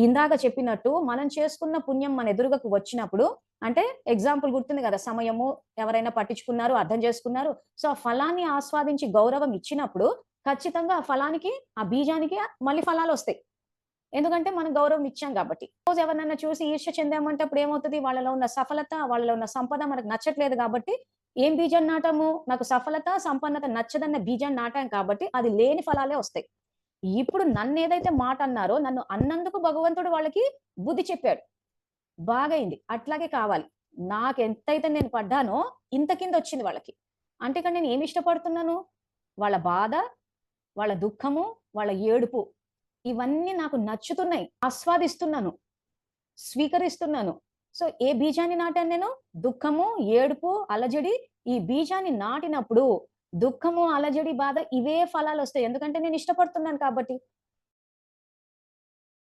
ఇందాక చెప్పినట్టు మనం చేసుకున్న పుణ్యం మన ఎదురుగకు వచ్చినప్పుడు అంటే ఎగ్జాంపుల్ గుర్తుంది కదా! సమయము ఎవరైనా పట్టించుకున్నారు, అర్థం చేసుకున్నారు. సో, ఆ ఫలాన్ని ఆస్వాదించి గౌరవం ఇచ్చినప్పుడు ఖచ్చితంగా ఆ ఫలానికి, ఆ బీజానికి మళ్ళీ ఫలాలొస్తాయి. ఎందుకంటే మనం గౌరవం ఇచ్చాం కాబట్టి. సపోజ్ ఎవరినన్నా చూసి ఈర్ష్య చెందామంటే అప్పుడు ఏమవుతది? వాళ్ళలో ఉన్న సఫలత, వాళ్ళలో ఉన్న సంపద మనకు నచ్చట్లేదు కాబట్టి ఏం బీజం నాటాము? నాకు సఫలత, సంపన్నత నచ్చదన్న బీజాన్ని నాటాం కాబట్టి అది లేని ఫలాలే వస్తాయి. ఇప్పుడు నన్నేదైతే మాట అన్నారో, నన్ను అన్నందుకు భగవంతుడు వాళ్ళకి బుద్ధి చెప్పాడు. బాగయింది. అట్లాగే కావాలి. నాకెంతైతే నేను పడ్డానో ఇంతకిందొచ్చింది వాళ్ళకి. అంటే ఇక్కడ నేను ఏమి ఇష్టపడుతున్నాను? వాళ్ళ బాధ, వాళ్ళ దుఃఖము, వాళ్ళ ఏడుపు ఇవన్నీ నాకు నచ్చుతున్నాయి. ఆస్వాదిస్తున్నాను. స్వీకరిస్తున్నాను. సో, ఏ బీజాన్ని నాటాను నేను? దుఃఖము, ఏడుపు, అలజడి ఈ బీజాన్ని నాటినప్పుడు దుఃఖము, అలజడి, బాధ ఇవే ఫలాలొస్తాయి. ఎందుకంటే నేను ఇష్టపడుతున్నాను కాబట్టి.